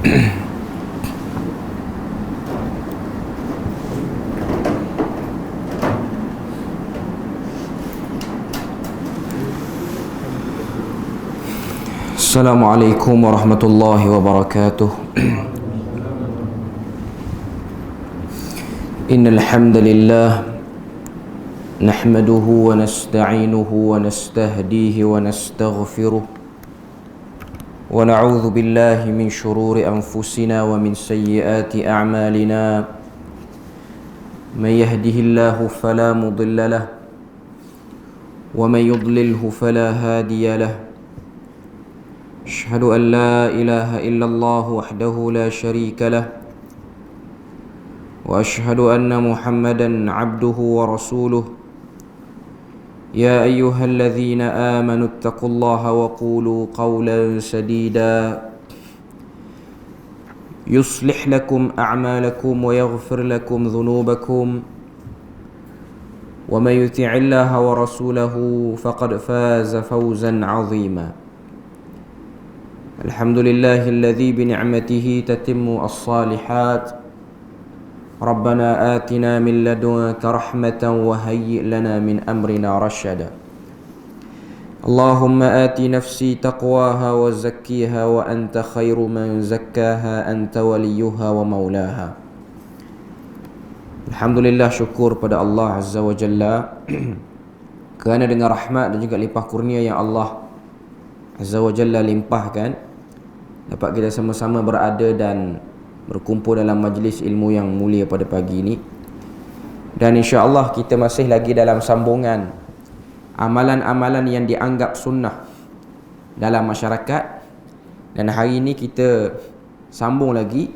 Assalamualaikum warahmatullahi wabarakatuh. Innal hamdalillah nahmaduhu wa nasta'inuhu wa nastahdihi wa nastaghfiruh wa na'udzu billahi min shururi anfusina wa min sayyiati a'malina. Man yahdihillahu fala mudilla lahu wa man yudlilhu fala hadiya lahu. أشهد أن لا إله إلا الله وحده لا شريك له وأشهد أن محمدا عبده ورسوله. يا أيها الذين آمنوا اتقوا الله وقولوا قولا سديدا يصلح لكم أعمالكم ويغفر لكم ذنوبكم ومن يطع الله ورسوله فقد فاز فوزا عظيما. الحمد لله الذي بنعمته تتم الصالحات. ربنا آتنا من لدنك رحمة وهيئ لنا من أمرنا رشدا. اللهم آت نفسي تقواها وزكيها وأنت خير من زكاها أنت وليها ومولاها. Alhamdulillah, syukur pada Allah Azza wa Jalla kerana dengan rahmat dan juga limpah kurnia yang Allah Azza wa Jalla limpahkan, dapat kita sama-sama berada dan berkumpul dalam majlis ilmu yang mulia pada pagi ini. Dan insya-Allah kita masih lagi dalam sambungan amalan-amalan yang dianggap sunnah dalam masyarakat. Dan hari ini kita sambung lagi,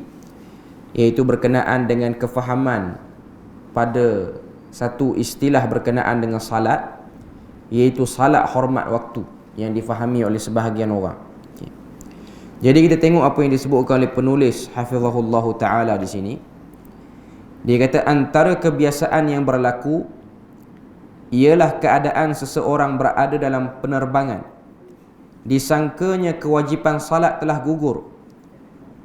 iaitu berkenaan dengan kefahaman pada satu istilah berkenaan dengan salat, iaitu salat hormat waktu yang difahami oleh sebahagian orang. Jadi kita tengok apa yang disebutkan oleh penulis hafizahullahu taala di sini. Dia kata antara kebiasaan yang berlaku ialah keadaan seseorang berada dalam penerbangan, disangkanya kewajipan salat telah gugur,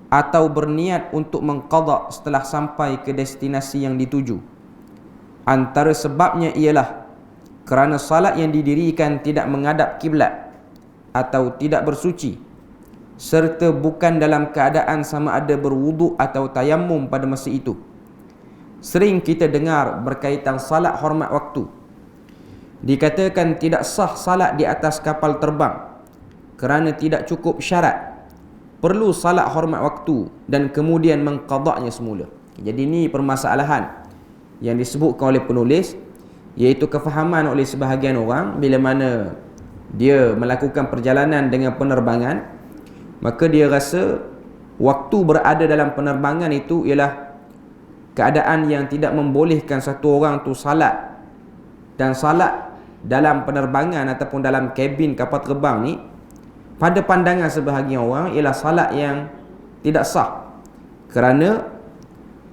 atau berniat untuk mengqada setelah sampai ke destinasi yang dituju. Antara sebabnya ialah kerana salat yang didirikan tidak menghadap kiblat atau tidak bersuci, serta bukan dalam keadaan sama ada berwuduk atau tayammum pada masa itu. Sering kita dengar berkaitan salat hormat waktu. Dikatakan tidak sah salat di atas kapal terbang kerana tidak cukup syarat. Perlu salat hormat waktu dan kemudian mengqadanya semula. Jadi ini permasalahan yang disebutkan oleh penulis, iaitu kefahaman oleh sebahagian orang bila mana dia melakukan perjalanan dengan penerbangan, maka dia rasa waktu berada dalam penerbangan itu ialah keadaan yang tidak membolehkan satu orang tu salat. Dan salat dalam penerbangan ataupun dalam kabin kapal terbang ni, pada pandangan sebahagian orang, ialah salat yang tidak sah kerana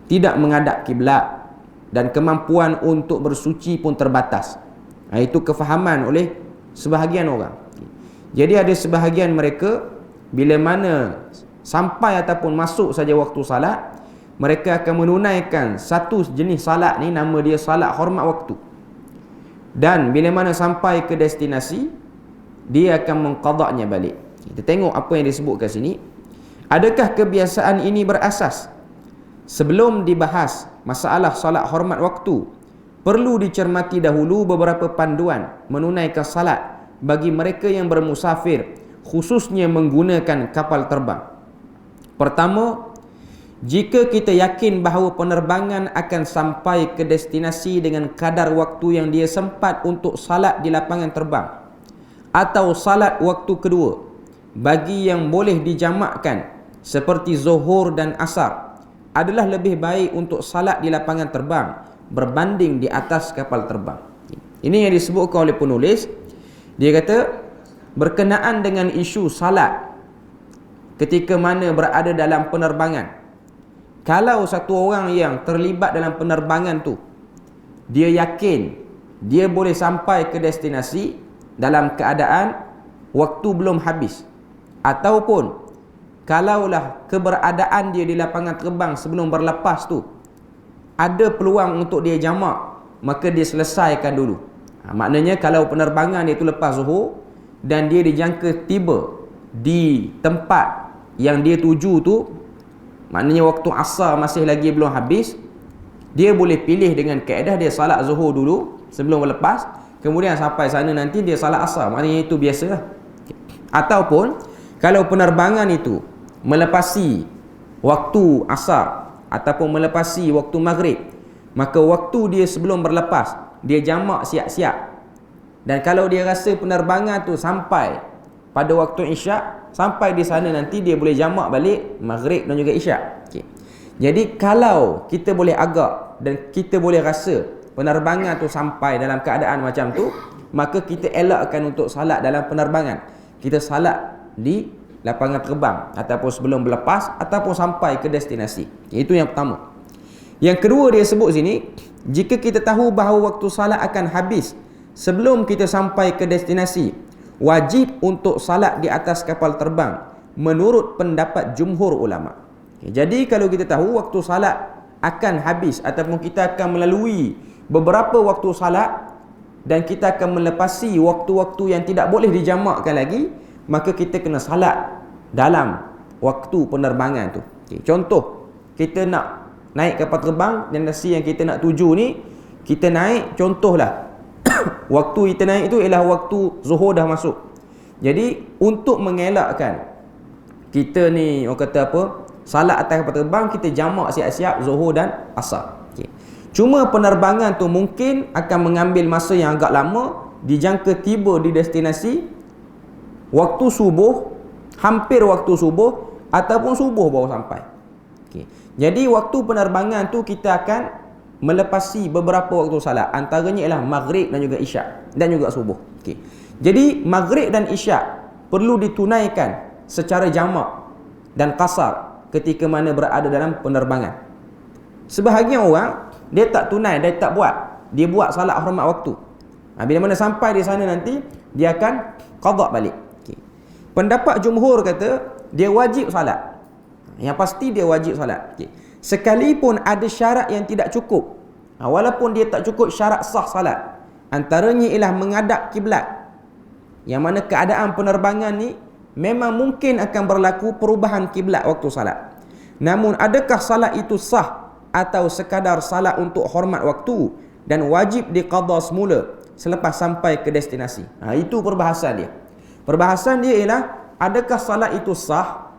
tidak menghadap kiblat dan kemampuan untuk bersuci pun terbatas. Itu kefahaman oleh sebahagian orang. Jadi ada sebahagian mereka, bila mana sampai ataupun masuk saja waktu salat, mereka akan menunaikan satu jenis salat ni, nama dia salat hormat waktu. Dan bila mana sampai ke destinasi, dia akan mengqadanya balik. Kita tengok apa yang disebutkan sini. Adakah kebiasaan ini berasas? Sebelum dibahas masalah salat hormat waktu, perlu dicermati dahulu beberapa panduan menunaikan salat bagi mereka yang bermusafir, khususnya menggunakan kapal terbang. Pertama, jika kita yakin bahawa penerbangan akan sampai ke destinasi dengan kadar waktu yang dia sempat untuk salat di lapangan terbang, atau salat waktu kedua bagi yang boleh dijamakkan seperti zuhur dan asar, adalah lebih baik untuk salat di lapangan terbang berbanding di atas kapal terbang. Ini yang disebutkan oleh penulis. Dia kata berkenaan dengan isu salat ketika mana berada dalam penerbangan, kalau satu orang yang terlibat dalam penerbangan tu, dia yakin dia boleh sampai ke destinasi dalam keadaan waktu belum habis, ataupun kalaulah keberadaan dia di lapangan terbang sebelum berlepas tu ada peluang untuk dia jamak, maka dia selesaikan dulu. Maknanya kalau penerbangan dia tu lepas zuhur dan dia dijangka tiba di tempat yang dia tuju tu, maknanya waktu asar masih lagi belum habis, dia boleh pilih dengan kaedah dia salat zuhur dulu sebelum berlepas, kemudian sampai sana nanti dia salat asar. Maknanya itu biasalah. Ataupun kalau penerbangan itu melepasi waktu asar ataupun melepasi waktu maghrib, maka waktu dia sebelum berlepas dia jamak siap-siap. Dan kalau dia rasa penerbangan tu sampai pada waktu isyak, sampai di sana nanti dia boleh jamak balik maghrib dan juga isyak. Jadi kalau kita boleh agak dan kita boleh rasa penerbangan tu sampai dalam keadaan macam tu, maka kita elakkan untuk salat dalam penerbangan. Kita salat di lapangan terbang ataupun sebelum berlepas ataupun sampai ke destinasi. Itu yang pertama. Yang kedua dia sebut sini, jika kita tahu bahawa waktu salat akan habis sebelum kita sampai ke destinasi, wajib untuk salat di atas kapal terbang menurut pendapat jumhur ulama. Jadi kalau kita tahu waktu salat akan habis ataupun kita akan melalui beberapa waktu salat dan kita akan melepasi waktu-waktu yang tidak boleh dijamakkan lagi, maka kita kena salat dalam waktu penerbangan tu. Contoh, kita nak naik kapal terbang dan destinasi yang kita nak tuju ni, kita naik, contohlah waktu kita naik itu ialah waktu zuhur dah masuk. Jadi untuk mengelakkan kita ni orang kata apa, salat atas kapal terbang, kita jamak siap-siap zuhur dan asar. Cuma penerbangan tu mungkin akan mengambil masa yang agak lama, dijangka tiba di destinasi waktu subuh, hampir waktu subuh ataupun subuh baru sampai. Jadi waktu penerbangan tu kita akan melepasi beberapa waktu salat, antaranya ialah maghrib dan juga isyak dan juga subuh. Jadi maghrib dan isyak perlu ditunaikan secara jamak dan qasar ketika mana berada dalam penerbangan. Sebahagian orang dia tak tunai, dia tak buat, dia buat salat hormat waktu. Bila mana sampai di sana nanti dia akan qada balik. Pendapat jumhur kata dia wajib salat. Yang pasti dia wajib salat. Sekalipun ada syarat yang tidak cukup, walaupun dia tak cukup syarat sah salat, antaranya ialah menghadap kiblat, yang mana keadaan penerbangan ni memang mungkin akan berlaku perubahan kiblat waktu salat. Namun adakah salat itu sah atau sekadar salat untuk hormat waktu dan wajib diqada semula selepas sampai ke destinasi? Itu perbahasan dia. Perbahasan dia ialah adakah salat itu sah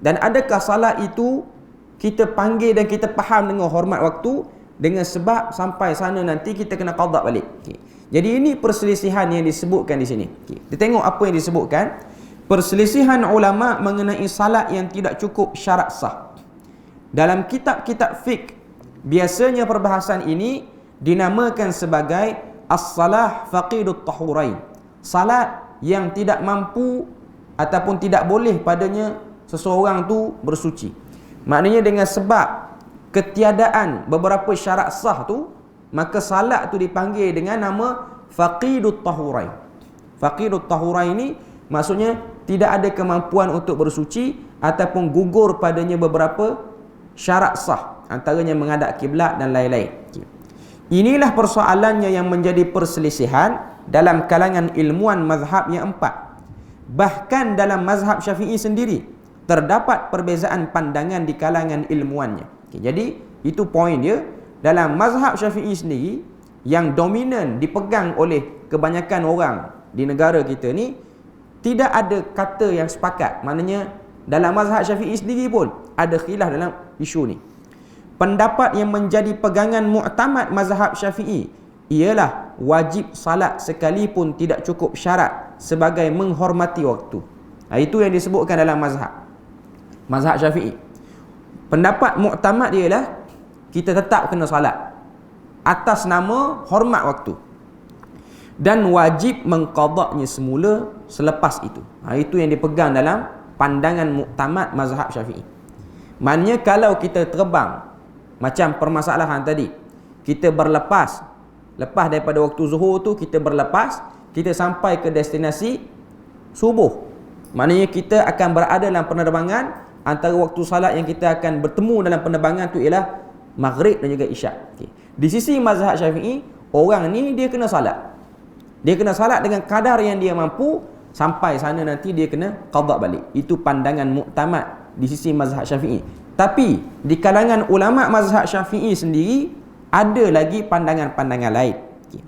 dan adakah salat itu kita panggil dan kita faham dengan hormat waktu, dengan sebab sampai sana nanti kita kena qada balik. Jadi ini perselisihan yang disebutkan di sini. Kita tengok apa yang disebutkan. Perselisihan ulama mengenai salat yang tidak cukup syarat sah. Dalam kitab-kitab fiqh, biasanya perbahasan ini dinamakan sebagai as-salah faqidut tahurain. Salat yang tidak mampu ataupun tidak boleh padanya seseorang tu bersuci. Maknanya dengan sebab ketiadaan beberapa syarat sah tu, maka salat tu dipanggil dengan nama faqidut tahurain. Faqidut tahurain ini maksudnya tidak ada kemampuan untuk bersuci ataupun gugur padanya beberapa syarat sah, antaranya menghadap kiblat dan lain-lain. Inilah persoalannya yang menjadi perselisihan dalam kalangan ilmuwan mazhab yang empat. Bahkan dalam mazhab Syafi'i sendiri terdapat perbezaan pandangan di kalangan ilmuannya. Jadi itu poin dia. Dalam mazhab Syafi'i sendiri yang dominan dipegang oleh kebanyakan orang di negara kita ni, tidak ada kata yang sepakat. Maknanya dalam mazhab Syafi'i sendiri pun ada khilaf dalam isu ni. Pendapat yang menjadi pegangan mu'tamad mazhab Syafi'i ialah wajib salat sekalipun tidak cukup syarat sebagai menghormati waktu. Itu yang disebutkan dalam mazhab Syafi'i. Pendapat mu'tamad ialah kita tetap kena salat atas nama hormat waktu dan wajib mengqadanya semula selepas itu. Itu yang dipegang dalam pandangan mu'tamad mazhab Syafi'i. Maknanya kalau kita terbang macam permasalahan tadi, kita lepas daripada waktu zuhur tu, kita berlepas, kita sampai ke destinasi subuh, maknanya kita akan berada dalam penerbangan antara waktu salat yang kita akan bertemu dalam penerbangan tu ialah maghrib dan juga isyak. Okay. Di sisi mazhab Syafi'i, orang ni dia kena salat. Dia kena salat dengan kadar yang dia mampu, sampai sana nanti dia kena qada balik. Itu pandangan muktamad di sisi mazhab Syafi'i. Tapi di kalangan ulama mazhab Syafi'i sendiri ada lagi pandangan-pandangan lain. Okay.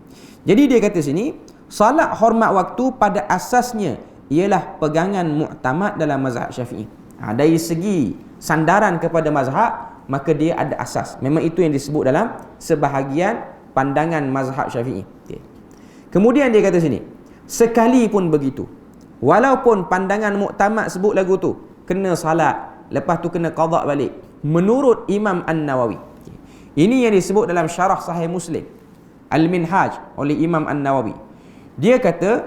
Jadi dia kata sini, salat hormat waktu pada asasnya ialah pegangan muktamad dalam mazhab Syafi'i. Dari segi sandaran kepada mazhab, maka dia ada asas. Memang itu yang disebut dalam sebahagian pandangan mazhab Syafi'i. Okay. Kemudian dia kata sini, sekalipun begitu, walaupun pandangan muktamad sebut lagu tu kena salat, lepas tu kena qada balik, menurut Imam An-Nawawi. Okay. Ini yang disebut dalam syarah Sahih Muslim Al-Minhaj oleh Imam An-Nawawi. Dia kata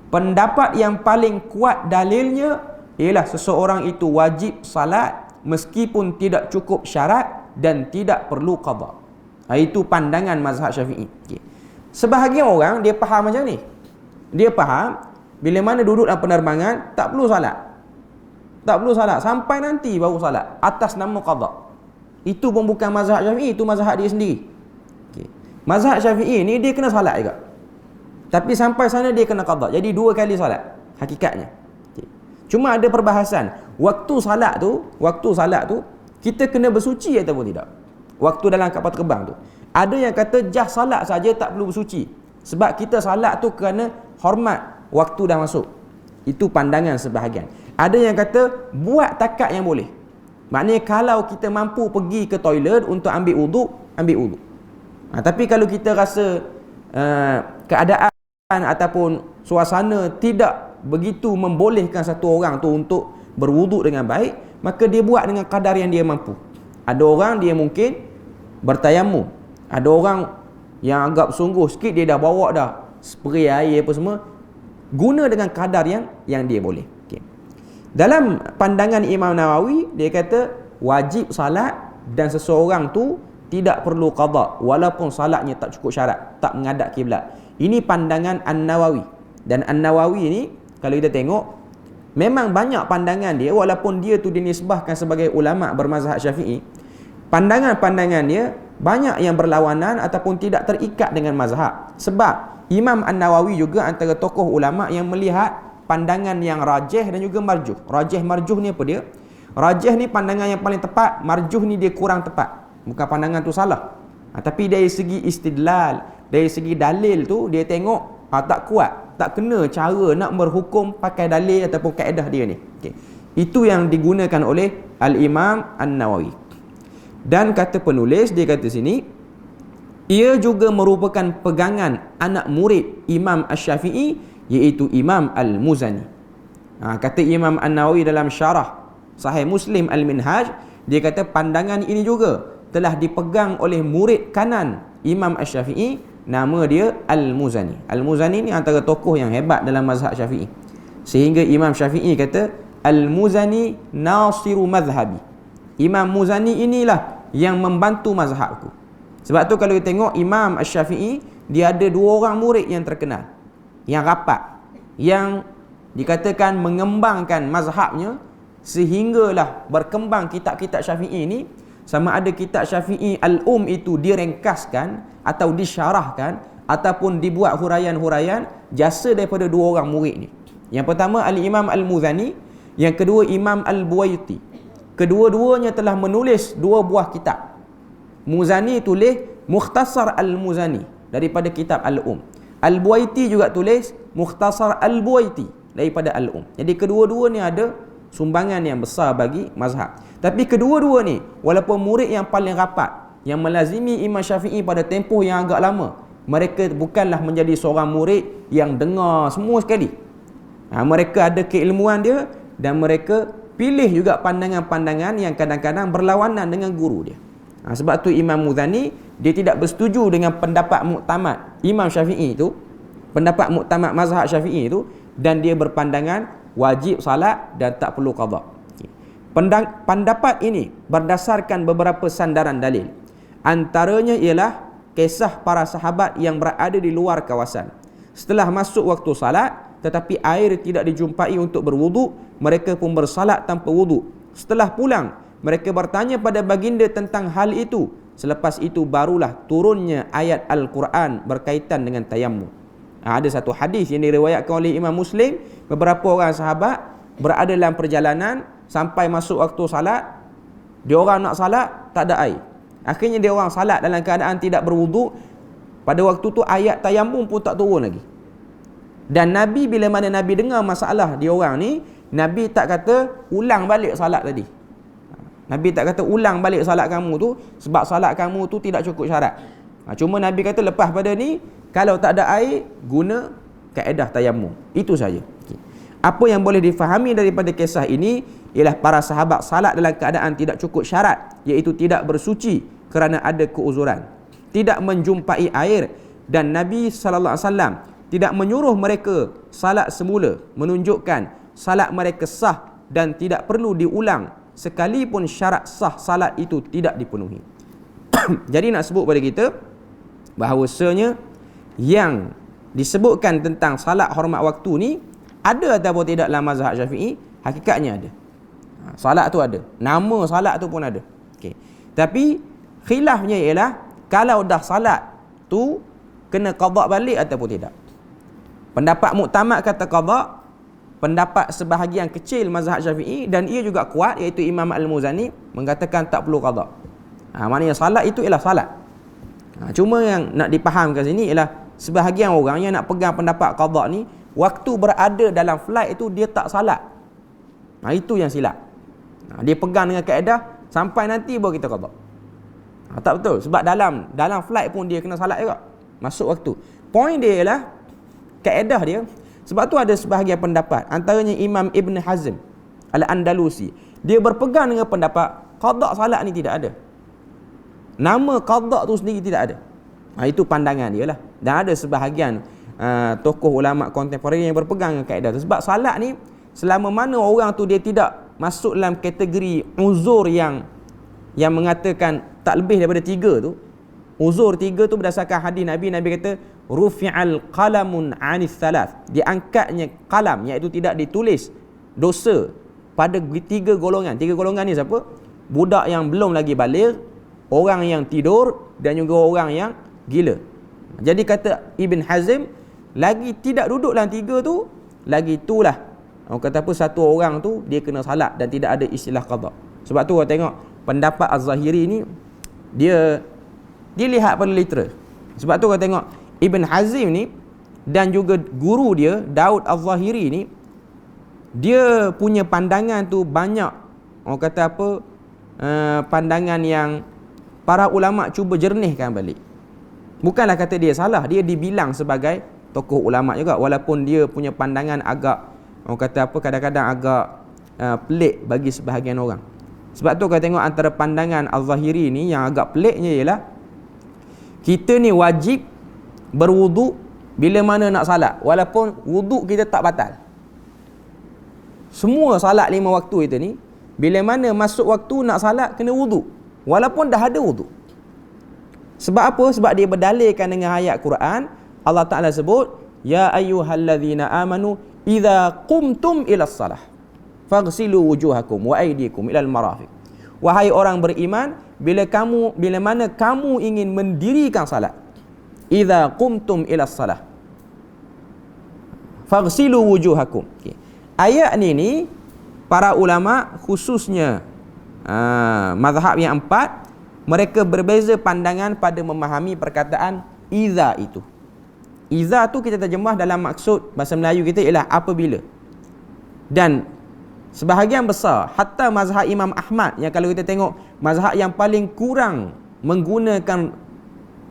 pendapat yang paling kuat dalilnya ialah seseorang itu wajib salat meskipun tidak cukup syarat dan tidak perlu qada. Itu pandangan mazhab Syafi'i. Okay. Sebahagian orang dia faham macam ni. Dia faham bila mana duduk dalam penerbangan tak perlu salat. Tak perlu salat sampai nanti baru salat atas nama qada. Itu pun bukan mazhab Syafi'i, itu mazhab dia sendiri. Okay. Mazhab Syafi'i ni dia kena salat juga. Tapi sampai sana dia kena qada. Jadi 2 kali salat hakikatnya. Okay. Cuma ada perbahasan. Waktu salat tu kita kena bersuci ataupun tidak. Waktu dalam kapal terbang tu. Ada yang kata jah salat saja tak perlu bersuci. Sebab kita salat tu kerana hormat waktu dah masuk. Itu pandangan sebahagian. Ada yang kata buat takat yang boleh. Maknanya kalau kita mampu pergi ke toilet untuk ambil wuduk, ambil wuduk. Tapi kalau kita rasa keadaan ataupun suasana tidak begitu membolehkan satu orang tu untuk berwuduk dengan baik, maka dia buat dengan kadar yang dia mampu. Ada orang dia mungkin bertayamum. Ada orang yang agak sungguh sikit, dia dah bawa dah spray air apa semua. Guna dengan kadar yang dia boleh. Okay. Dalam pandangan Imam Nawawi, dia kata wajib salat dan seseorang tu tidak perlu qada walaupun salatnya tak cukup syarat, tak menghadap kiblat. Ini pandangan An-Nawawi. Dan An-Nawawi ni kalau kita tengok memang banyak pandangan dia, walaupun dia tu dinisbahkan sebagai ulama bermazhab Syafi'i, pandangan-pandangan dia banyak yang berlawanan ataupun tidak terikat dengan mazhab. Sebab Imam An-Nawawi juga antara tokoh ulama yang melihat pandangan yang rajih dan juga marjuh. Rajih marjuh ni apa dia? Rajih ni pandangan yang paling tepat, marjuh ni dia kurang tepat. Bukan pandangan tu salah. Tapi dari segi istidlal, dari segi dalil tu dia tengok tak kuat, tak kena cara nak berhukum pakai dalil ataupun kaedah dia ni. Okay. Itu yang digunakan oleh Al-Imam An-Nawawi. Dan kata penulis, dia kata sini, ia juga merupakan pegangan anak murid Imam Asy-Syafi'i, iaitu Imam Al-Muzani. Kata Imam An-Nawawi dalam syarah Sahih Muslim Al-Minhaj, dia kata pandangan ini juga telah dipegang oleh murid kanan Imam Asy-Syafi'i, nama dia Al-Muzani. Al-Muzani ni antara tokoh yang hebat dalam mazhab Syafi'i. Sehingga Imam Syafi'i kata, Al-Muzani nasiru mazhabi. Imam Muzani inilah yang membantu mazhabku. Sebab tu kalau kita tengok Imam Asy-Syafi'i, dia ada 2 orang murid yang terkenal, yang rapat, yang dikatakan mengembangkan mazhabnya sehinggalah berkembang kitab-kitab Syafi'i ini. Sama ada kitab Syafi'i Al-Um itu direngkaskan atau disyarahkan ataupun dibuat huraian-huraian jasa daripada 2 orang murid ni. Yang pertama Al-Imam Al-Muzani, yang kedua Imam Al-Buwaiti. Kedua-duanya telah menulis 2 buah kitab. Muzani tulis Mukhtasar Al-Muzani daripada kitab Al-Um. Al-Buwaiti juga tulis Mukhtasar Al-Buwaiti daripada Al-Um. Jadi kedua-dua ni ada sumbangan yang besar bagi mazhab. Tapi kedua-dua ni walaupun murid yang paling rapat, yang melazimi Imam Syafi'i pada tempoh yang agak lama, mereka bukanlah menjadi seorang murid yang dengar semua sekali. Mereka ada keilmuan dia dan mereka pilih juga pandangan-pandangan yang kadang-kadang berlawanan dengan guru dia. Sebab tu Imam Muzani dia tidak bersetuju dengan pendapat muktamad Imam Syafi'i itu, pendapat muktamad mazhab Syafi'i itu, dan dia berpandangan wajib salat dan tak perlu qada. Pendapat ini berdasarkan beberapa sandaran dalil. Antaranya ialah kisah para sahabat yang berada di luar kawasan. Setelah masuk waktu salat tetapi air tidak dijumpai untuk berwuduk, mereka pun bersalat tanpa wuduk Setelah pulang, mereka bertanya pada baginda tentang hal itu. Selepas itu barulah turunnya ayat Al-Quran berkaitan dengan tayammum. Ada satu hadis yang diriwayatkan oleh Imam Muslim, beberapa orang sahabat berada dalam perjalanan sampai masuk waktu salat, dia orang nak salat tak ada air. Akhirnya dia orang salat dalam keadaan tidak berwuduk. Pada waktu tu ayat tayammum pun tak turun lagi. Dan Nabi, bila mana Nabi dengar masalah dia orang ni, Nabi tak kata ulang balik salat tadi. Nabi tak kata ulang balik salat kamu tu, sebab salat kamu tu tidak cukup syarat. Cuma Nabi kata lepas pada ni, kalau tak ada air, guna kaedah tayammum. Itu saja. Apa yang boleh difahami daripada kisah ini ialah para sahabat salat dalam keadaan tidak cukup syarat, iaitu tidak bersuci kerana ada keuzuran, tidak menjumpai air, dan Nabi SAW tidak menyuruh mereka salat semula, menunjukkan salat mereka sah dan tidak perlu diulang sekalipun syarat sah salat itu tidak dipenuhi. Jadi nak sebut pada kita bahawasanya yang disebutkan tentang salat hormat waktu ni ada ataupun tidak dalam mazhab Syafi'i, hakikatnya ada. Salat tu ada, nama salat tu pun ada. Okey. Tapi khilafnya ialah kalau dah salat tu kena qada balik ataupun tidak. Pendapat muktamad kata qada, pendapat sebahagian kecil mazhab Syafi'i dan ia juga kuat, iaitu Imam Al-Muzani mengatakan tak perlu qada. Maknanya salat itu ialah salat. Cuma yang nak dipahamkan sini ialah sebahagian orang yang nak pegang pendapat qada ni, waktu berada dalam flight itu dia tak salat. Itu yang silap. Dia pegang dengan kaedah sampai nanti baru kita qada. Tak betul, sebab dalam flight pun dia kena salat juga masuk waktu. Point dia ialah kaedah dia. Sebab tu ada sebahagian pendapat, antaranya Imam Ibn Hazm Al-Andalusi, dia berpegang dengan pendapat qada salat ni tidak ada. Nama qada tu sendiri tidak ada. Itu pandangan dia lah. Dan ada sebahagian tokoh ulama kontemporer yang berpegang dengan kaedah tu. Sebab salat ni, selama mana orang tu dia tidak masuk dalam kategori uzur yang mengatakan tak lebih daripada 3 tu. Uzur 3 tu berdasarkan hadis Nabi kata rufi'al qalamun 'anis thalath. Diangkatnya qalam, iaitu tidak ditulis dosa pada 3 golongan. 3 golongan ni siapa? Budak yang belum lagi baligh, orang yang tidur dan juga orang yang gila. Jadi kata Ibn Hazm, lagi tidak duduk dalam 3 tu, lagi itulah orang kata apa, satu orang tu dia kena salat dan tidak ada istilah qada. Sebab tu orang tengok pendapat Az-Zahiri ni dia lihat pada litera. Sebab tu orang tengok Ibn Hazm ni dan juga guru dia Daud Az-Zahiri ni, dia punya pandangan tu banyak orang kata apa, pandangan yang para ulama cuba jernihkan balik. Bukanlah kata dia salah, dia dibilang sebagai tokoh ulama juga, walaupun dia punya pandangan agak orang kata apa, kadang-kadang agak pelik bagi sebahagian orang. Sebab tu kita tengok antara pandangan Al-Zahiri ni yang agak peliknya ialah kita ni wajib berwuduk bila mana nak salat, walaupun wuduk kita tak batal. Semua salat 5 waktu itu ni, bila mana masuk waktu nak salat kena wuduk, walaupun dah ada wuduk. Sebab apa? Sebab dia berdalilkan dengan ayat Quran. Allah Ta'ala sebut, ya ayyuhallazina amanu idza qumtum ilas salah faghsilu wujuhakum wa aydikum ilal marafiq. Wahai orang beriman, bila mana kamu ingin mendirikan salat, idza qumtum ilas salah faghsilu wujuhakum. Ayat ni para ulama khususnya mazhab yang 4, mereka berbeza pandangan pada memahami perkataan idza itu. Idza tu kita terjemah dalam maksud bahasa Melayu kita ialah apabila. Dan sebahagian besar hatta mazhab Imam Ahmad, yang kalau kita tengok mazhab yang paling kurang menggunakan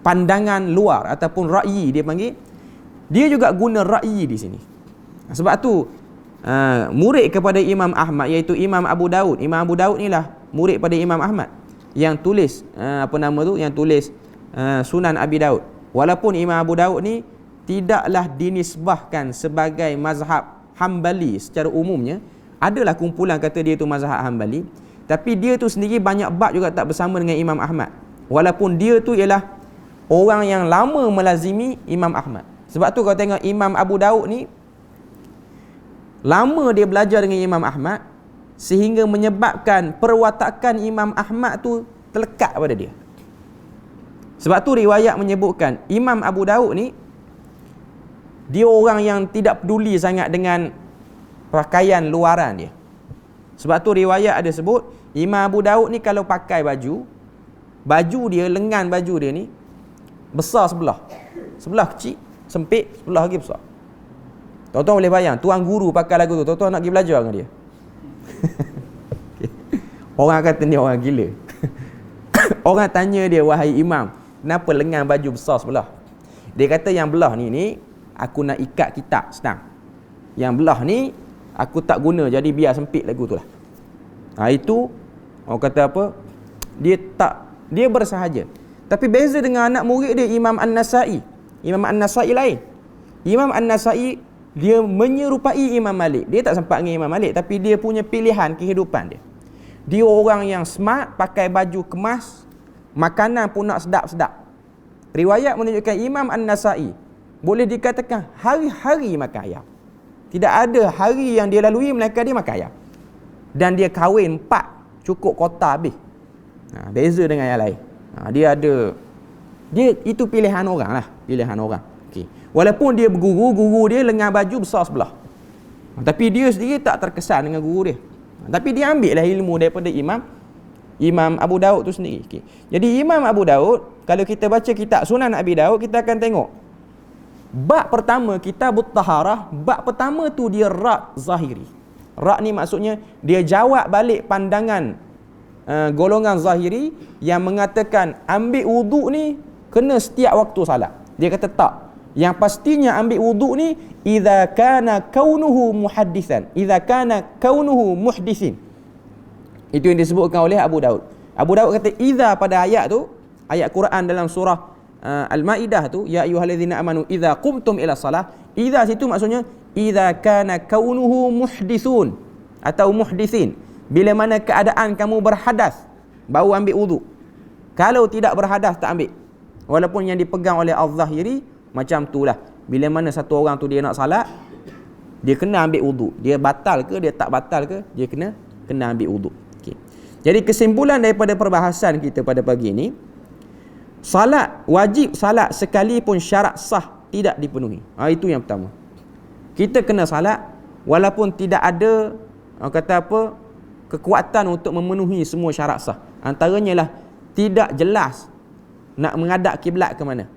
pandangan luar ataupun ra'yi dia panggil, dia juga guna ra'yi di sini. Sebab tu murid kepada Imam Ahmad iaitu Imam Abu Daud. Imam Abu Daud ni lah murid pada Imam Ahmad yang tulis yang tulis Sunan Abi Daud. Walaupun Imam Abu Daud ni tidaklah dinisbahkan sebagai mazhab Hambali secara umumnya, adalah kumpulan kata dia tu mazhab Hambali, tapi dia tu sendiri banyak bab juga tak bersama dengan Imam Ahmad, walaupun dia tu ialah orang yang lama melazimi Imam Ahmad. Sebab tu kalau tengok Imam Abu Daud ni lama dia belajar dengan Imam Ahmad, sehingga menyebabkan perwatakan Imam Ahmad tu terlekat pada dia. Sebab tu riwayat menyebutkan Imam Abu Daud ni dia orang yang tidak peduli sangat dengan pakaian luaran dia. Sebab tu riwayat ada sebut Imam Abu Daud ni kalau pakai baju dia, lengan baju dia ni besar sebelah. Sebelah kecil, sempit, sebelah lagi besar. Tuan-tuan boleh bayang, tuan guru pakai lagu tu, tuan-tuan nak pergi belajar dengan dia. Orang kata ni orang gila. Orang tanya dia, wahai imam, kenapa lengan baju besar sebelah? Dia kata yang belah ni aku nak ikat kitab, senang. Yang belah ni aku tak guna, jadi biar sempit lagu tu lah. Itu orang kata apa? Dia bersahaja. Tapi beza dengan anak murid dia Imam An-Nasai. Imam An-Nasai lain. Imam An-Nasai dia menyerupai Imam Malik. Dia tak sempat dengan Imam Malik, tapi dia punya pilihan kehidupan dia. Dia orang yang smart, pakai baju kemas, makanan pun nak sedap-sedap. Riwayat menunjukkan Imam An-Nasai boleh dikatakan hari-hari makan ayam. Tidak ada hari yang dia lalui melainkan dia makan ayam. Dan dia kahwin 4, cukup kota habis. Beza dengan yang lain. Dia itu pilihan orang lah, pilihan orang. Okay. Walaupun dia berguru, guru dia lengan baju besar sebelah. Tapi dia sendiri tak terkesan dengan guru dia. Tapi dia ambil lah ilmu daripada Imam Abu Daud tu sendiri. Okay. Jadi Imam Abu Daud, kalau kita baca kitab Sunan Abi Daud, kita akan tengok bab pertama, Kitabut Taharah, bab pertama tu dia rad zahiri. Rad ni maksudnya dia jawab balik pandangan golongan zahiri yang mengatakan ambil wuduk ni kena setiap waktu salat. Dia kata tak. Yang pastinya ambil wuduk ni idza kana kaunuhu muhaddisan, idza kana kaunuhu muhdisin. Itu yang disebutkan oleh Abu Daud. Abu Daud kata idza pada ayat tu, ayat Quran dalam surah Al-Maidah tu, ya ayyuhallazina amanu idza qumtum ila salah. Idza situ maksudnya idza kana kaunuhu muhdisun atau muhdisin. Bila mana keadaan kamu berhadas baru ambil wuduk. Kalau tidak berhadas tak ambil. Walaupun yang dipegang oleh Al-Zahiri macam itulah. Bila mana satu orang tu dia nak salat, dia kena ambil wuduk. Dia batal ke, dia tak batal ke, dia kena ambil wuduk. Okay. Jadi kesimpulan daripada perbahasan kita pada pagi ini, salat, wajib salat sekalipun syarat sah tidak dipenuhi. Itu yang pertama. Kita kena salat walaupun tidak ada kata apa, kekuatan untuk memenuhi semua syarat sah. Antaranya lah tidak jelas nak menghadap kiblat ke mana.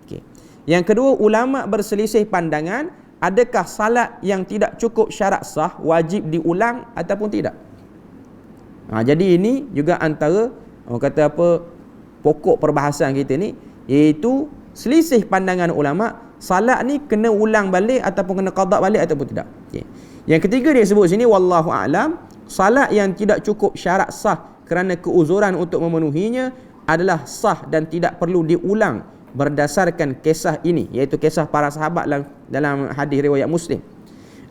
Okay. Yang kedua, ulama berselisih pandangan, adakah salat yang tidak cukup syarat sah wajib diulang ataupun tidak. Jadi ini juga antara kata apa, pokok perbahasan kita ni, iaitu selisih pandangan ulama, salat ni kena ulang balik ataupun kena qada balik ataupun tidak. Okay. Yang ketiga dia sebut sini, wallahu a'lam, salat yang tidak cukup syarat sah kerana keuzuran untuk memenuhinya adalah sah dan tidak perlu diulang berdasarkan kisah ini, iaitu kisah para sahabat dalam hadis riwayat Muslim.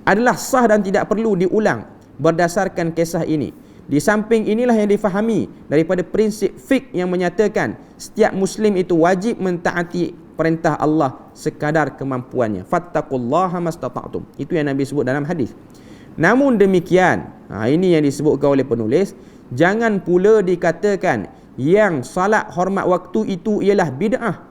Adalah sah dan tidak perlu diulang berdasarkan kisah ini. Di samping inilah yang difahami daripada prinsip fiqh yang menyatakan setiap muslim itu wajib mentaati perintah Allah sekadar kemampuannya. Fattaqullaha mastata'tum. Itu yang Nabi sebut dalam hadis. Namun demikian, ini yang disebutkan oleh penulis, jangan pula dikatakan yang salat hormat waktu itu ialah bid'ah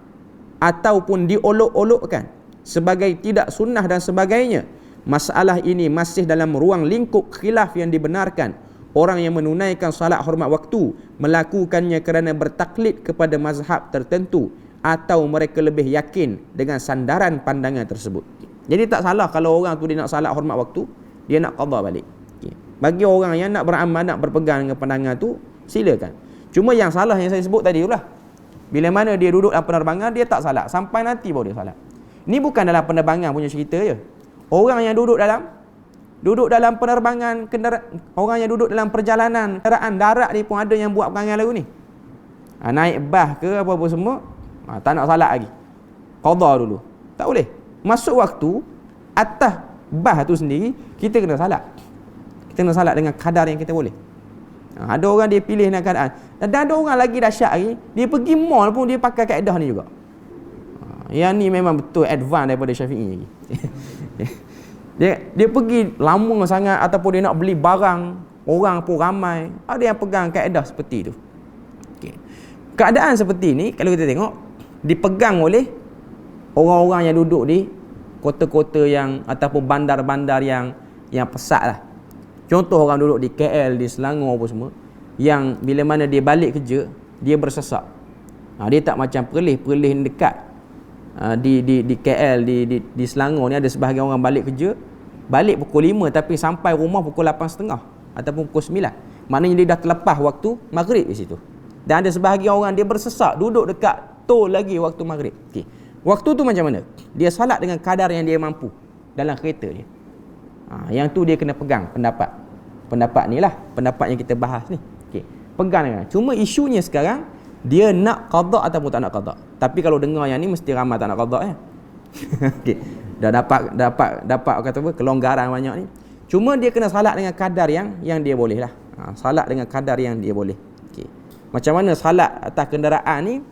ataupun diolok-olokkan sebagai tidak sunnah dan sebagainya. Masalah ini masih dalam ruang lingkup khilaf yang dibenarkan. Orang yang menunaikan salat hormat waktu melakukannya kerana bertaklid kepada mazhab tertentu atau mereka lebih yakin dengan sandaran pandangan tersebut. Jadi tak salah kalau orang tu dia nak salat hormat waktu, dia nak qada balik. Okay. Bagi orang yang nak beramal, nak berpegang dengan pandangan tu, silakan. Cuma yang salah yang saya sebut tadi lah, bila mana dia duduk dalam penerbangan, dia tak salat sampai nanti baru dia salat. Ini bukan dalam penerbangan punya cerita je. Orang yang duduk dalam penerbangan, orang yang duduk dalam perjalanan kenderaan darat ni pun ada yang buat perangai lagu ni. Naik bas ke apa-apa semua, tak nak salat lagi, qada dulu. Tak boleh. Masuk waktu atas bas tu sendiri, kita kena salat. Kita kena salat dengan kadar yang kita boleh. Ada orang dia pilih nak keadaan. Dan ada orang lagi dahsyat lagi, dia pergi mall pun dia pakai kaedah ni juga. Yang ni memang betul advance daripada Syafi'i lagi. Dia pergi lama sangat ataupun dia nak beli barang orang pun ramai, ada yang pegang kaedah seperti itu. Okay. Keadaan seperti ni kalau kita tengok dipegang oleh orang-orang yang duduk di kota-kota yang ataupun bandar-bandar yang pesat lah. Contoh orang duduk di KL, di Selangor apa semua, yang bila mana dia balik kerja, dia bersesak. Dia tak macam Perlis dekat. Di KL, di Selangor ni ada sebahagian orang balik kerja, balik pukul 5 tapi sampai rumah pukul 8.30 ataupun pukul 9. Maknanya dia dah terlepas waktu maghrib di situ. Dan ada sebahagian orang dia bersesak duduk dekat tol lagi waktu maghrib. Okey. Waktu tu macam mana? Dia salat dengan kadar yang dia mampu dalam kereta dia. Yang tu dia kena pegang pendapat ni lah, pendapat yang kita bahas ni. Okey. Pegang dengan. Cuma isunya sekarang dia nak qada ataupun tak nak qada. Tapi kalau dengar yang ni mesti ramai tak nak qada ya. Okey. Dah dapat kata apa kelonggaran banyak ni. Cuma dia kena salat dengan kadar yang dia boleh lah. Salat dengan kadar yang dia boleh. Okey. Macam mana salat atas kenderaan ni?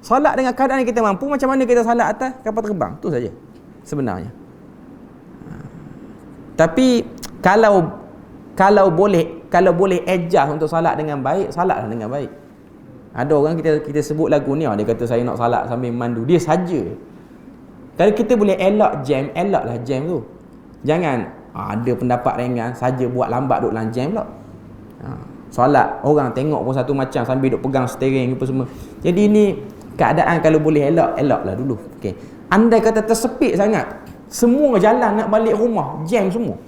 Salat dengan kadar yang kita mampu, macam mana kita salat atas kapal terbang. Tu saja sebenarnya. Tapi kalau boleh adjust untuk salat dengan baik, salatlah dengan baik. Ada orang kita sebut lagu ni, dia kata saya nak salat sambil mandu. Dia saja. Kalau kita boleh elaklah jam tu. Jangan ada pendapat ringan saja buat lambat duduk dalam jam pula. Solat orang tengok pun satu macam sambil duduk pegang steering apa semua. Jadi ni keadaan kalau boleh elaklah dulu. Okey. Andai kata tersepit sangat, semua jalan nak balik rumah, jam semua.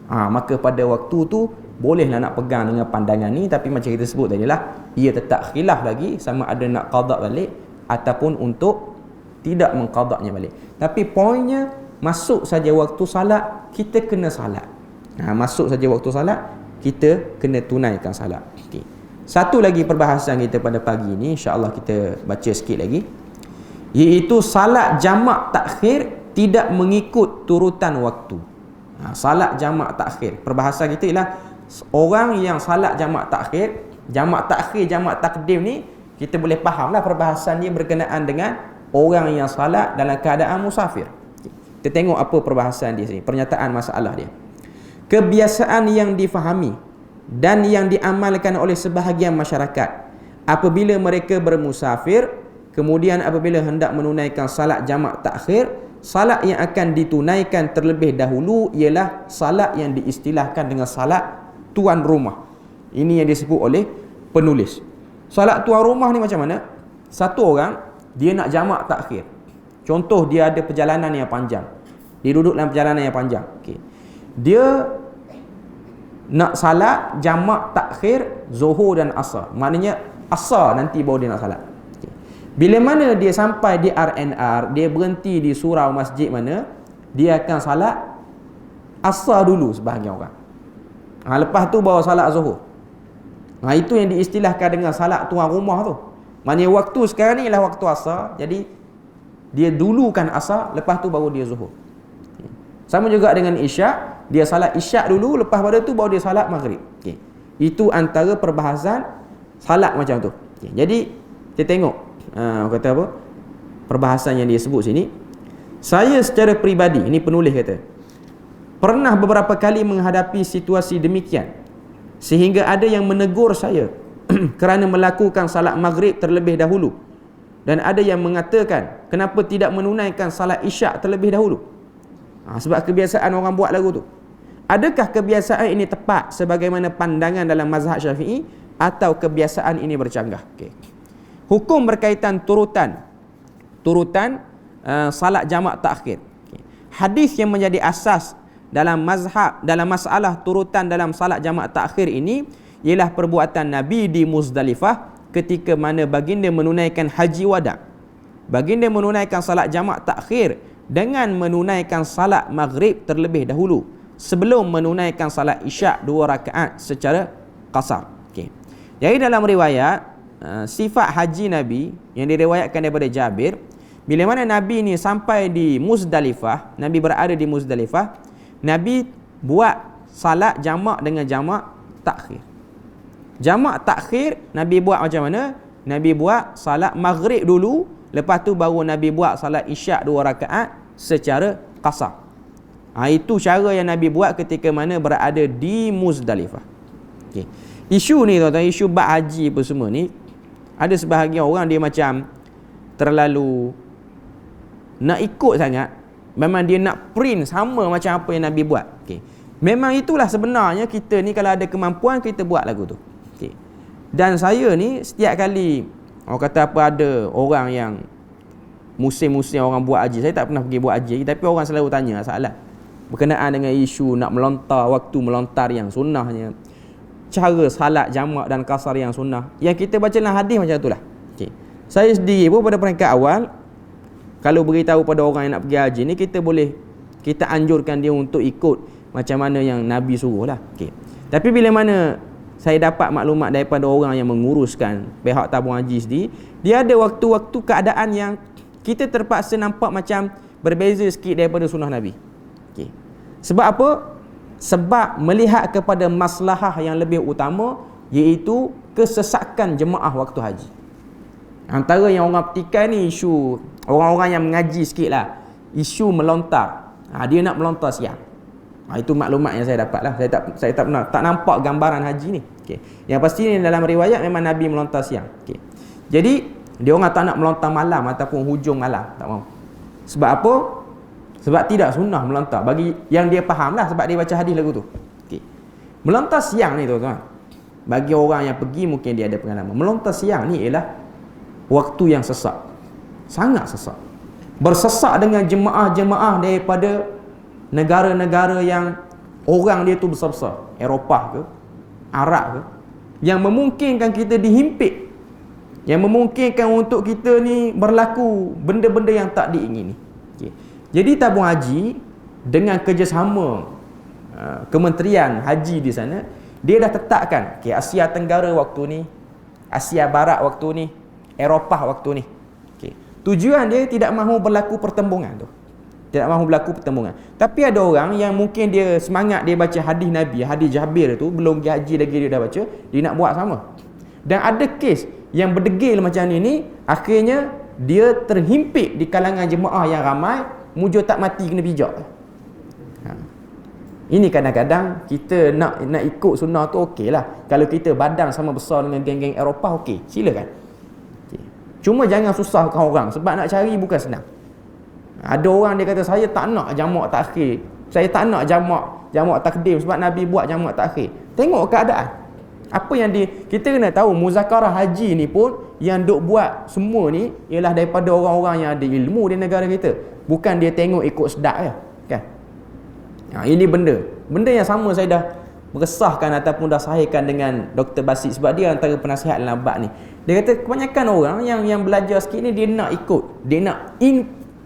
Maka pada waktu tu bolehlah nak pegang dengan pandangan ni, tapi macam kita sebut tadi lah, ia tetap khilaf lagi sama ada nak qada balik ataupun untuk tidak mengqadanya balik. Tapi poinnya masuk saja waktu salat kita kena salat. Masuk saja waktu salat kita kena tunaikan salat. Okey. Satu lagi perbahasan kita pada pagi ni, insya-Allah kita baca sikit lagi, iaitu salat jamak takhir tidak mengikut turutan waktu. Salat jamak takhir, perbahasan kita ialah orang yang salat jamak takhir, jamak takdim ni kita boleh fahamlah perbahasan dia berkenaan dengan orang yang salat dalam keadaan musafir. Kita tengok apa perbahasan dia sini, pernyataan masalah dia. Kebiasaan yang difahami dan yang diamalkan oleh sebahagian masyarakat apabila mereka bermusafir, kemudian apabila hendak menunaikan salat jamak takhir, salat yang akan ditunaikan terlebih dahulu ialah salat yang diistilahkan dengan salat tuan rumah. Ini yang disebut oleh penulis. Salat tuan rumah ni macam mana? Satu orang dia nak jamak takhir. Contoh dia ada perjalanan yang panjang. Dia duduk dalam perjalanan yang panjang. Okey. Dia nak salat jamak takhir Zuhur dan Asar. Maknanya Asar nanti baru dia nak salat. Okay. Bila mana dia sampai di RNR, dia berhenti di surau masjid mana, dia akan salat Asar dulu sebahagian orang. Lepas tu bawa salat Zuhur. Itu yang diistilahkan dengan salat tuan rumah tu. Maknanya waktu sekarang ni ialah waktu Asar. Jadi dia dulukan Asar, lepas tu baru dia Zuhur. Sama juga dengan Isyak, dia salat Isyak dulu, lepas pada tu baru dia salat Maghrib. Okay. Itu antara perbahasan salat macam tu. Okay. Jadi kita tengok kata apa perbahasan yang dia sebut sini. Saya secara peribadi, ini penulis kata, pernah beberapa kali menghadapi situasi demikian sehingga ada yang menegur saya kerana melakukan salat Maghrib terlebih dahulu, dan ada yang mengatakan kenapa tidak menunaikan salat Isyak terlebih dahulu. Sebab kebiasaan orang buat lagu tu. Adakah kebiasaan ini tepat sebagaimana pandangan dalam mazhab Syafi'i atau kebiasaan ini bercanggah? Okay. Hukum berkaitan turutan salat jamak takhir. Okay. Hadis yang menjadi asas dalam mazhab dalam masalah turutan dalam salat jamak takhir ini ialah perbuatan Nabi di Muzdalifah ketika mana baginda menunaikan haji wada. Baginda menunaikan salat jamak takhir dengan menunaikan salat Maghrib terlebih dahulu sebelum menunaikan salat Isyak 2 rakaat secara qasar. Okey. Jadi dalam riwayat sifat haji Nabi yang diriwayatkan daripada Jabir, bila mana Nabi ni sampai di Muzdalifah, Nabi berada di Muzdalifah, Nabi buat salat jamak dengan jamak takhir. Jamak takhir Nabi buat macam mana? Nabi buat salat Maghrib dulu, lepas tu baru Nabi buat salat Isyak 2 rakaat secara qasar. Itu cara yang Nabi buat ketika mana berada di Muzdalifah. Okay. Isu ni tuan-tuan, isu bab haji apa semua ni, ada sebahagian orang dia macam terlalu nak ikut sangat. Memang dia nak print sama macam apa yang Nabi buat. Okay. Memang itulah sebenarnya kita ni kalau ada kemampuan kita buat lagu tu. Okay. Dan saya ni setiap kali orang kata apa ada orang yang musim-musim orang buat haji, saya tak pernah pergi buat haji, tapi orang selalu tanya soalan berkenaan dengan isu nak melontar, waktu melontar yang sunnahnya, cara salat jamak dan qasar yang sunnah. Yang kita baca dalam hadis macam itulah. Okay. Saya sendiri pun pada peringkat awal, kalau beritahu pada orang yang nak pergi haji ni, kita anjurkan dia untuk ikut macam mana yang Nabi suruh lah. Okay. Tapi bila mana saya dapat maklumat daripada orang yang menguruskan pihak tabung haji sendiri, dia ada waktu-waktu keadaan yang kita terpaksa nampak macam berbeza sikit daripada sunnah Nabi. Okay. Sebab apa? Sebab melihat kepada maslahah yang lebih utama, iaitu kesesakan jemaah waktu haji. Antara yang orang petikan ni isu orang-orang yang mengaji sikit lah, isu melontar. Dia nak melontar siang. Itu maklumat yang saya dapat lah. Saya tak pernah, tak nampak gambaran haji ni. Okay. Yang pasti ni dalam riwayat memang Nabi melontar siang. Okay. Jadi dia orang tak nak melontar malam ataupun hujung malam, tak mahu. Sebab apa? Sebab tidak sunnah melontar. Bagi yang dia faham lah, sebab dia baca hadis lagu tu. Okay. Melontar siang ni tuan-tuan, bagi orang yang pergi mungkin dia ada pengalaman. Melontar siang ni ialah waktu yang sesak, sangat sesak. Bersesak dengan jemaah-jemaah daripada negara-negara yang orang dia tu besar-besar, Eropah ke, Arab ke, yang memungkinkan kita dihimpit, yang memungkinkan untuk kita ni berlaku benda-benda yang tak diingini. Okay. Jadi tabung haji dengan kerjasama Kementerian Haji di sana, dia dah tetapkan, okay, Asia Tenggara waktu ni, Asia Barat waktu ni, Eropah waktu ni. Okay. Tujuan dia tidak mahu berlaku pertembungan tu. Tidak mahu berlaku pertembungan. Tapi ada orang yang mungkin dia semangat, dia baca hadis Nabi, hadis Jabir tu, belum pergi haji lagi dia dah baca, dia nak buat sama. Dan ada kes yang berdegil macam ni, akhirnya dia terhimpit di kalangan jemaah yang ramai, mujur tak mati kena pijak. Ini kadang-kadang kita nak ikut sunnah tu okey lah. Kalau kita badan sama besar dengan geng-geng Eropah, okey, silakan. Cuma jangan susahkan orang, sebab nak cari bukan senang. Ada orang dia kata saya tak nak jamak takhir, saya tak nak jamak takdim sebab Nabi buat jamak takhir. Tengok keadaan. Apa yang kita kena tahu, muzakarah haji ni pun yang duk buat semua ni ialah daripada orang-orang yang ada ilmu di negara kita. Bukan dia tengok ikut sedap je, kan? Ini benda yang sama saya dah meresahkan ataupun dah sahihkan dengan Dr. Basit, sebab dia antara penasihat dalam bab ni. Dia kata kebanyakan orang yang belajar sikit ni, dia nak ikut, dia nak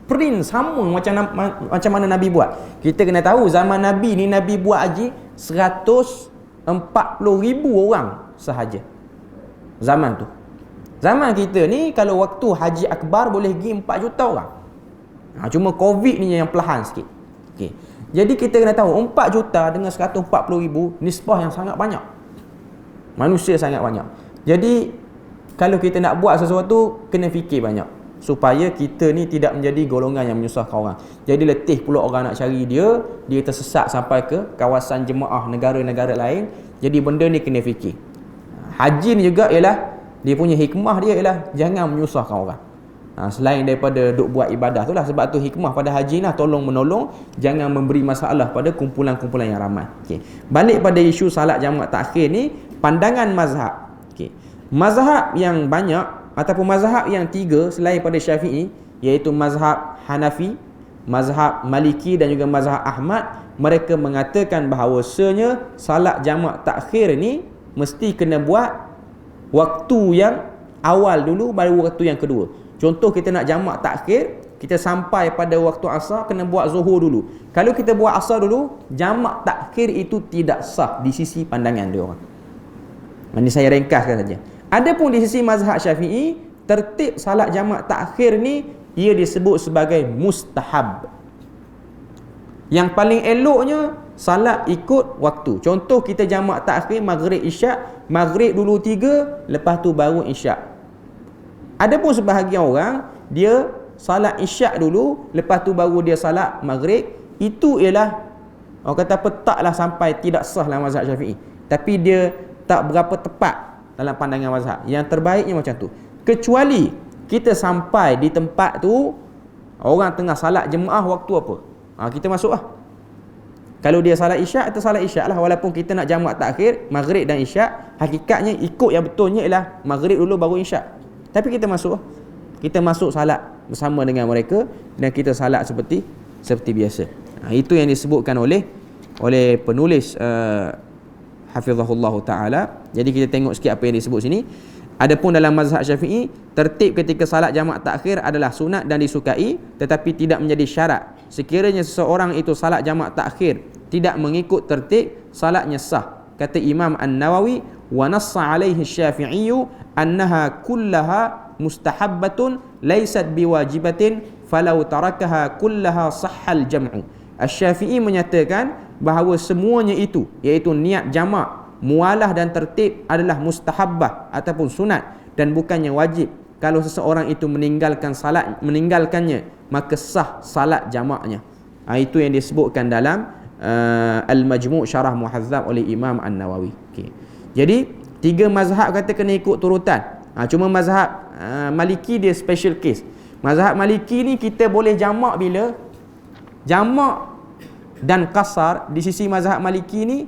print sama macam mana Nabi buat. Kita kena tahu zaman Nabi ni, Nabi buat haji 140,000 orang sahaja zaman tu. Zaman kita ni kalau waktu haji akbar boleh pergi 4 juta orang. Cuma Covid ni yang perlahan sikit. Okay. Jadi kita kena tahu 4 juta dengan 140,000, nisbah yang sangat banyak. Manusia sangat banyak. Jadi kalau kita nak buat sesuatu, kena fikir banyak supaya kita ni tidak menjadi golongan yang menyusahkan orang. Jadi letih pula orang nak cari dia tersesat sampai ke kawasan jemaah negara-negara lain. Jadi benda ni kena fikir. Haji ni juga ialah, dia punya hikmah dia ialah jangan menyusahkan orang. Selain daripada duk buat ibadah tu lah. Sebab tu hikmah pada haji lah, tolong menolong, jangan memberi masalah pada kumpulan-kumpulan yang ramai. Okay. Balik pada isu salat jamak takhir ni, pandangan mazhab. Okay. Mazhab yang banyak ataupun mazhab yang 3 selain pada Syafi'i, iaitu mazhab Hanafi, mazhab Maliki dan juga mazhab Ahmad, mereka mengatakan bahawasanya salat jamak takhir ni mesti kena buat waktu yang awal dulu, baru waktu yang kedua. Contoh kita nak jamak takhir, kita sampai pada waktu asar, kena buat zuhur dulu. Kalau kita buat asar dulu, jamak takhir itu tidak sah di sisi pandangan dia orang. Ini saya ringkaskan saja. Adapun di sisi mazhab Syafi'i, tertib salat jamak takhir ni ia disebut sebagai mustahab. Yang paling eloknya salat ikut waktu. Contoh kita jamak takhir maghrib isyak, maghrib dulu 3, lepas tu baru isyak. Adapun sebahagian orang dia salat isyak dulu, lepas tu baru dia salat maghrib. itu ialah orang kata apa, taklah sampai tidak sah dalam mazhab Syafi'i, tapi dia tak berapa tepat dalam pandangan mazhab. Yang terbaiknya macam tu. Kecuali kita sampai di tempat tu orang tengah salat jemaah waktu apa, kita masuk lah. Kalau dia salat isyak, kita salat isyak lah. Walaupun kita nak jamak takhir maghrib dan isyak, hakikatnya ikut yang betulnya ialah maghrib dulu baru isyak. Tapi kita masuk lah. Kita masuk salat bersama dengan mereka dan kita salat seperti biasa. Itu yang disebutkan oleh penulis hafizahullah taala. Jadi kita tengok sikit apa yang disebut sini. Adapun dalam mazhab Syafi'i, tertib ketika salat jamak takhir adalah sunat dan disukai, tetapi tidak menjadi syarat. Sekiranya seseorang itu salat jamak takhir tidak mengikut tertib, salatnya sah. Kata Imam An-Nawawi, wa nassa alaihi Syafi'i annaha kullaha mustahabbatun laysat biwajibatin falau tarakaha kullaha sahhal jam'u. Asy-Syafi'i menyatakan bahawa semuanya itu, iaitu niat jamak, mualah dan tertib adalah mustahabbah ataupun sunat dan bukannya wajib. Kalau seseorang itu meninggalkannya, maka sah salat jamaknya. Itu yang disebutkan dalam Al-Majmu' Syarah Muhazzab oleh Imam An-Nawawi. Okay. Jadi 3 mazhab kata kena ikut turutan. Cuma mazhab Maliki dia special case. Mazhab Maliki ni kita boleh jamak bila? Jamak dan qasar di sisi mazhab Maliki ni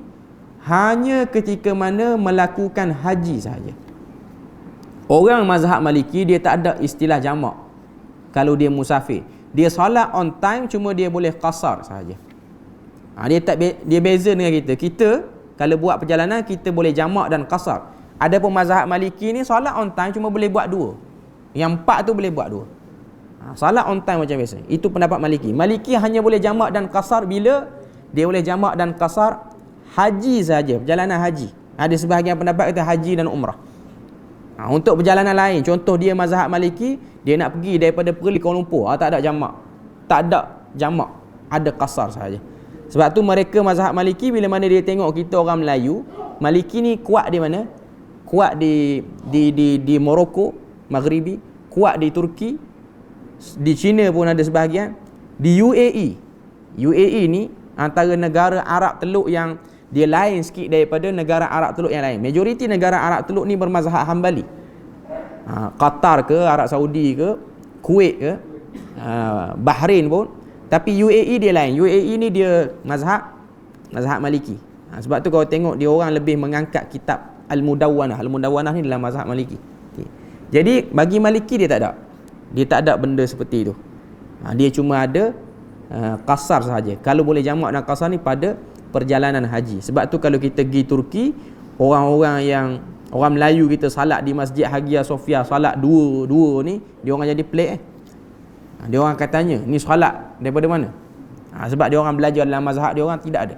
hanya ketika mana melakukan haji sahaja. Orang mazhab Maliki dia tak ada istilah jamak. Kalau dia musafir, dia solat on time, cuma dia boleh qasar sahaja. Dia beza dengan kita. Kita kalau buat perjalanan kita boleh jamak dan qasar. Adapun mazhab Maliki ni solat on time cuma boleh buat 2. Yang 4 tu boleh buat 2. Salat on time macam biasa. Itu pendapat Maliki. Maliki hanya boleh jamak dan qasar bila dia boleh jamak dan qasar haji saja, perjalanan haji. Ada sebahagian pendapat kata haji dan umrah. Untuk perjalanan lain, contoh dia mazhab Maliki, dia nak pergi daripada Perlis ke Kuala Lumpur, tak ada jamak. Tak ada jamak, ada qasar saja. Sebab tu mereka mazhab Maliki bila mana dia tengok kita orang Melayu, Maliki ni kuat di mana? Kuat di Morocco, Maghribi, kuat di Turki, di China pun ada sebahagian, di UAE. UAE ni antara negara Arab Teluk yang dia lain sikit daripada negara Arab Teluk yang lain. Majoriti negara Arab Teluk ni bermazhab Hambali. Qatar ke, Arab Saudi ke, Kuwait ke, Bahrain pun. Tapi UAE dia lain. UAE ni dia mazhab Maliki. Sebab tu kalau tengok dia orang lebih mengangkat kitab Al-Mudawwanah. Al-Mudawwanah ni dalam mazhab Maliki. Okay. Jadi bagi Maliki dia tak ada. Dia tak ada benda seperti itu. Dia cuma ada qasar sahaja. Kalau boleh jamak dan qasar ni pada perjalanan haji. Sebab tu kalau kita pergi Turki, orang Melayu kita salat di Masjid Hagia Sophia, salat dua ni, dia orang jadi pelik dia orang akan tanya, ni salat daripada mana? Sebab dia orang belajar dalam mazhab dia orang tidak ada.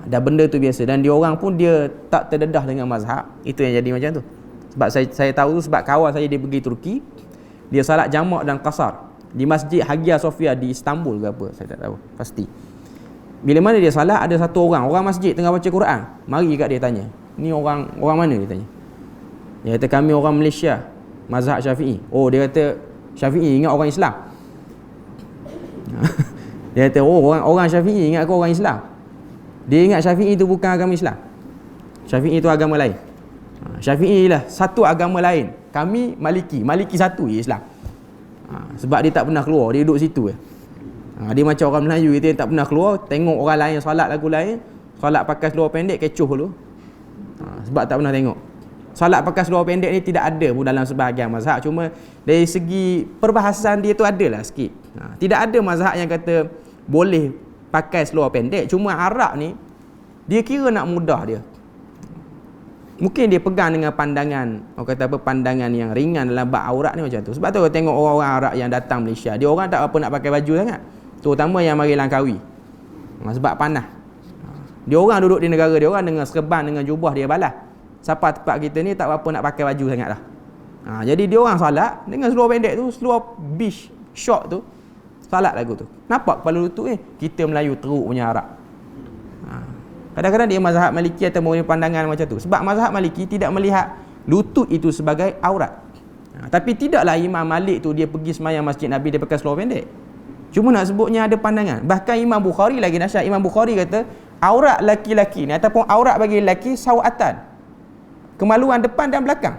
Dan benda tu biasa, dan dia orang pun dia tak terdedah dengan mazhab. Itu yang jadi macam tu. Sebab saya tahu tu sebab kawan saya dia pergi Turki, dia salat jamak dan qasar di Masjid Hagia Sophia di Istanbul ke apa, saya tak tahu pasti. Bila mana dia salat, ada satu orang masjid tengah baca Quran. Mari kat dia tanya, ni orang mana dia tanya. Dia kata kami orang Malaysia, mazhab Syafi'i. Oh, dia kata Syafi'i ingat orang Islam. Dia kata orang Syafi'i ingat aku orang Islam. Dia ingat Syafi'i itu bukan agama Islam. Syafi'i itu agama lain. Syafi'i lah satu agama lain. Kami Maliki satu je Islam. Sebab dia tak pernah keluar, dia duduk situ je. Dia macam orang Melayu kita yang tak pernah keluar, tengok orang lain solat lagu lain, solat pakai seluar pendek kecoh dulu. Sebab tak pernah tengok. Solat pakai seluar pendek ni tidak ada pun dalam sebahagian mazhab, cuma dari segi perbahasan dia tu adalah sikit. Tidak ada mazhab yang kata boleh pakai seluar pendek, cuma Arab ni dia kira nak mudah dia. Mungkin dia pegang dengan pandangan, orang kata apa, pandangan yang ringan dalam bab aurat ni macam tu. Sebab tu kalau tengok orang-orang Arab yang datang Malaysia, dia orang tak apa nak pakai baju sangat. Terutama yang mari Langkawi. Sebab panas. Dia orang duduk di negara dia orang dengan serban, dengan jubah dia balas. Siapa tempat kita ni tak apa nak pakai baju sangat lah. Jadi dia orang salat dengan seluar pendek tu, seluar beach short tu, salat lagu tu. Nampak kepala lutut kita Melayu teruk punya Arab. Kadang-kadang dia mazhab Maliki atau punya pandangan macam tu. Sebab mazhab Maliki tidak melihat lutut itu sebagai aurat. Tapi tidaklah Imam Malik tu dia pergi semayang Masjid Nabi dia pakai seluar pendek. Cuma nak sebutnya ada pandangan. Bahkan Imam Bukhari lagi dahsyat. Imam Bukhari kata aurat laki-laki ni ataupun aurat bagi lelaki sawatan, kemaluan depan dan belakang.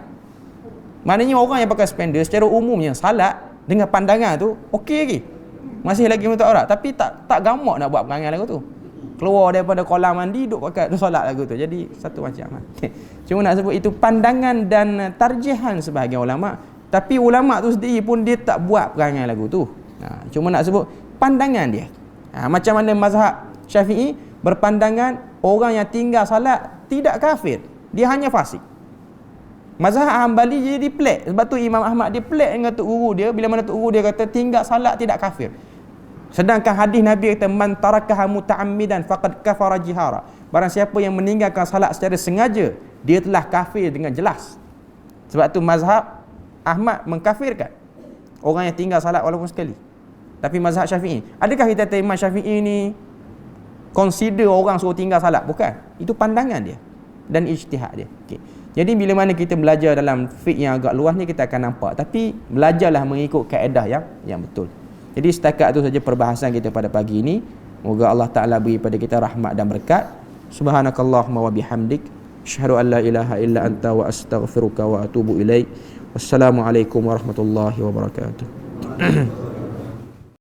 Maknanya orang yang pakai spender secara umumnya salat dengan pandangan tu okey lagi, masih lagi menutup aurat, tapi tak gamak nak buat perangai lagu tu. Keluar daripada kolam mandi duk pakai solat lagu tu. Jadi satu macam. Cuma nak sebut itu pandangan dan tarjihan sebahagian ulama. Tapi ulama tu sendiri pun dia tak buat perangai lagu tu. Cuma nak sebut pandangan dia. Macam mana mazhab Syafi'i berpandangan orang yang tinggal salat tidak kafir, dia hanya fasik. Mazhab Hanbali jadi pelik. Sebab tu Imam Ahmad dia pelik dengan tok guru dia bila mana tok guru dia kata tinggal salat tidak kafir. Sedangkan hadis Nabi kata man tarakaha muta'ammidan faqad kafara jihara. Barang siapa yang meninggalkan salat secara sengaja, dia telah kafir dengan jelas. Sebab tu mazhab Ahmad mengkafirkan orang yang tinggal salat walaupun sekali. Tapi mazhab Syafi'i, adakah kita kata Imam Syafi'i ni consider orang suruh tinggal salat? Bukan. Itu pandangan dia dan ijtihad dia. Okay. Jadi bila mana kita belajar dalam fiqh yang agak luas ni, kita akan nampak. Tapi belajarlah mengikut kaedah yang betul. Jadi setakat itu saja perbahasan kita pada pagi ini. Moga Allah Ta'ala beri pada kita rahmat dan berkat. Subhanakallahumma wa bihamdik, asyhadu an la ilaha illa anta wa astaghfiruka wa atubu ilaik. Wassalamualaikum warahmatullahi wabarakatuh.